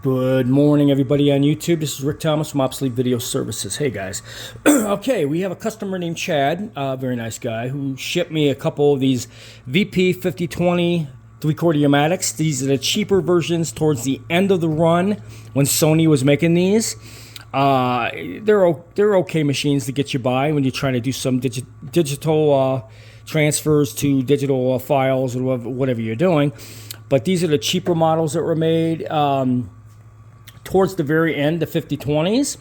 Good morning, everybody on YouTube. This is Rick Thomas from Obsolete Video Services. Hey, guys. Okay, we have a customer named Chad, very nice guy, who shipped me a couple of these Vp-5020 3/4 Umatics. These are the cheaper versions towards the end of the run when Sony was making these. They're okay machines to get you by when you're trying to do some digital transfers to digital files or whatever you're doing. But these are the cheaper models that were made towards the very end, the 5020s.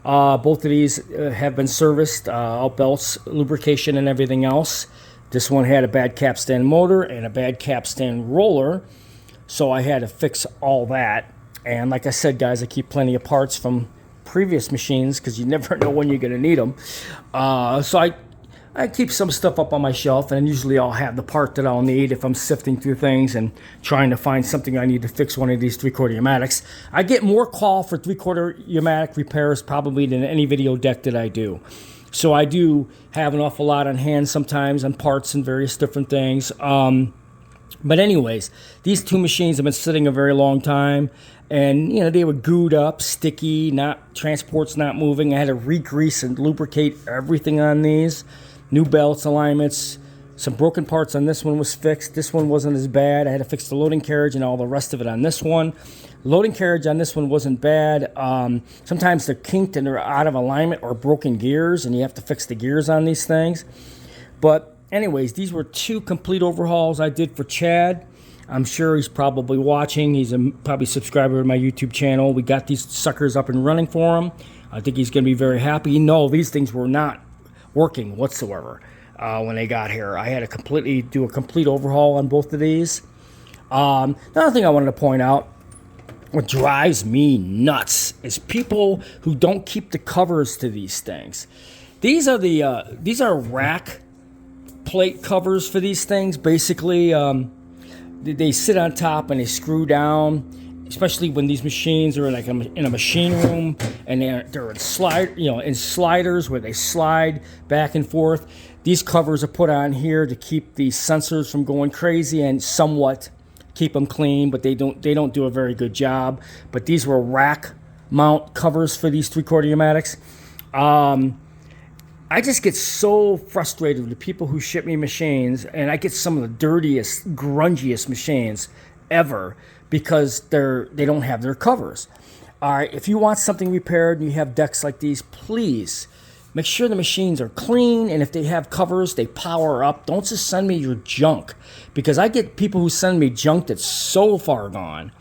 Both of these have been serviced, all belts, lubrication, and everything else. This one had a bad capstan motor and a bad capstan roller, so I had to fix all that. And like I said, guys, I keep plenty of parts from previous machines because you never know when you're going to need them. So I keep some stuff up on my shelf, and usually I'll have the part that I'll need if I'm sifting through things and trying to find something I need to fix one of these 3/4 Umatics. I get more call for 3/4 Umatic repairs probably than any video deck that I do. So I do have an awful lot on hand sometimes on parts and various different things. But anyways, these two machines have been sitting a very long time, and they were gooed up, sticky, transport's not moving. I had to re-grease and lubricate everything on these. New belts, alignments, some broken parts on this one was fixed. This one wasn't as bad. I had to fix the loading carriage and all the rest of it on this one. Loading carriage on this one wasn't bad. Sometimes they're kinked and they're out of alignment or broken gears, and you have to fix the gears on these things. But anyways, these were two complete overhauls I did for Chad. I'm sure he's probably watching. He's probably a subscriber to my YouTube channel. We got these suckers up and running for him. I think he's going to be very happy. No, these things were not working whatsoever when they got here. I had to do a complete overhaul on both of these. Another thing I wanted to point out, what drives me nuts is people who don't keep the covers to these things. These are rack plate covers for these things. Basically, they sit on top and they screw down. Especially when these machines are in a machine room and they're in sliders where they slide back and forth. These covers are put on here to keep the sensors from going crazy and somewhat keep them clean, but they don't do a very good job. But these were rack mount covers for these 3/4 Umatics. I just get so frustrated with the people who ship me machines, and I get some of the dirtiest, grungiest machines ever, because they don't have their covers. All right, if you want something repaired and you have decks like these, please make sure the machines are clean, and if they have covers, they power up. Don't just send me your junk, because I get people who send me junk that's so far gone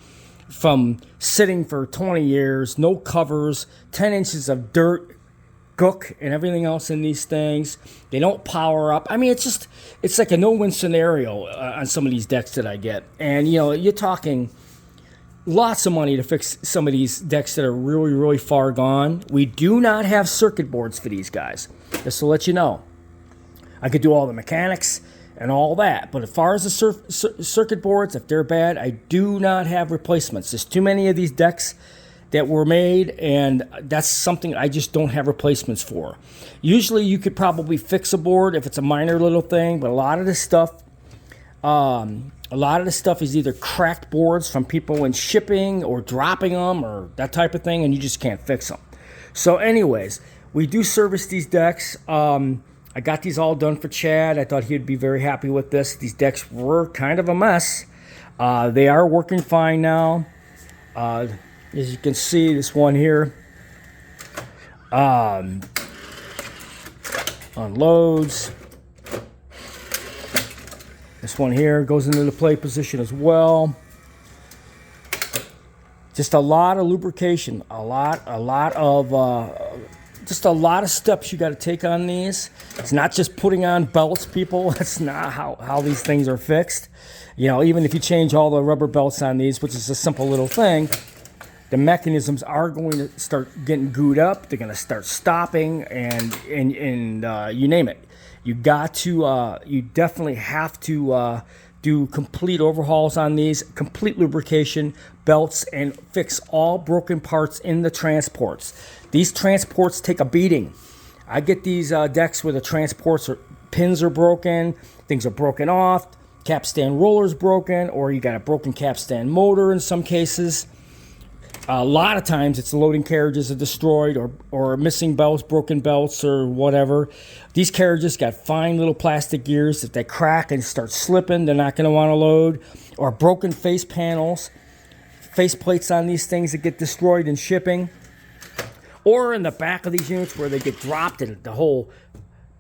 from sitting for 20 years, no covers, 10 inches of dirt, gook, and everything else in these things. They don't power up. I mean, it's like a no-win scenario on some of these decks that I get. And, you're talking lots of money to fix some of these decks that are really, really far gone. We do not have circuit boards for these guys, just to let you know. I could do all the mechanics and all that, but as far as the circuit boards, if they're bad, I do not have replacements. There's too many of these decks that were made, and that's something I just don't have replacements for. Usually you could probably fix a board if it's a minor little thing, but a lot of this stuff is either cracked boards from people in shipping or dropping them or that type of thing, and you just can't fix them. So anyways, we do service these decks. I got these all done for Chad. I thought he'd be very happy with this. These decks were kind of a mess. They are working fine now. As you can see, this one here unloads. This one here goes into the play position as well. Just a lot of lubrication, just a lot of steps you got to take on these. It's not just putting on belts, people. That's not how these things are fixed. Even if you change all the rubber belts on these, which is a simple little thing, the mechanisms are going to start getting gooed up. They're going to start stopping, and you name it. You definitely have to do complete overhauls on these, complete lubrication, belts, and fix all broken parts in the transports. These transports take a beating. I get these decks where the transports pins are broken, things are broken off, capstan roller's broken, or you got a broken capstan motor in some cases. A lot of times it's loading carriages are destroyed, or missing belts, broken belts, or whatever. These carriages got fine little plastic gears. If they crack and start slipping, they're not going to want to load. Or broken face panels, face plates on these things that get destroyed in shipping. Or in the back of these units where they get dropped and the whole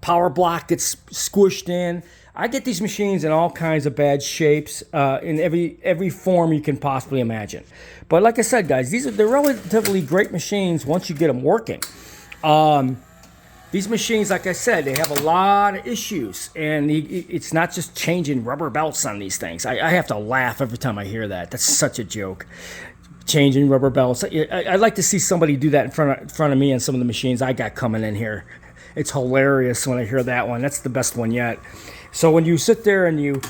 power block gets squished in. I get these machines in all kinds of bad shapes, in every form you can possibly imagine. But like I said, guys, they're relatively great machines once you get them working. These machines, like I said, they have a lot of issues, and it's not just changing rubber belts on these things. I have to laugh every time I hear that. That's such a joke. Changing rubber belts. I'd like to see somebody do that in front of me on some of the machines I got coming in here. It's hilarious when I hear that one. That's the best one yet. So when you sit there and you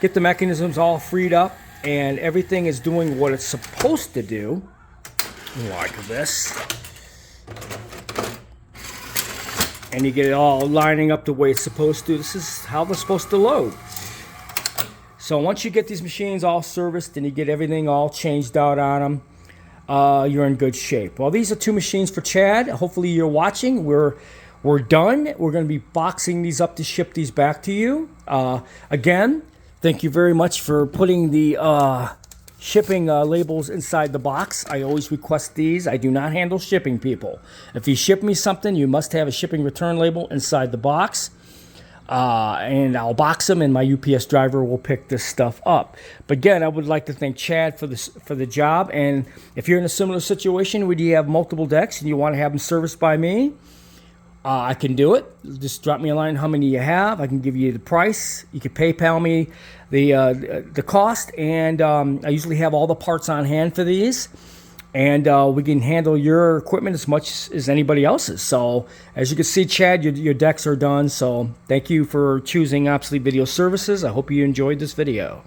get the mechanisms all freed up and everything is doing what it's supposed to do, like this, and you get it all lining up the way it's supposed to, this is how they're supposed to load. So once you get these machines all serviced and you get everything all changed out on them, you're in good shape. Well, these are 2 machines for Chad. Hopefully you're watching. We're done. We're going to be boxing these up to ship these back to you. Again, thank you very much for putting the shipping labels inside the box. I always request these. I do not handle shipping, people. If you ship me something, you must have a shipping return label inside the box. And I'll box them, and my UPS driver will pick this stuff up. But again, I would like to thank Chad for the job. And if you're in a similar situation where you have multiple decks and you want to have them serviced by me, I can do it. Just drop me a line how many you have. I can give you the price. You can PayPal me the cost, and I usually have all the parts on hand for these. And we can handle your equipment as much as anybody else's. So as you can see, Chad, your decks are done. So thank you for choosing Obsolete Video Services. I hope you enjoyed this video.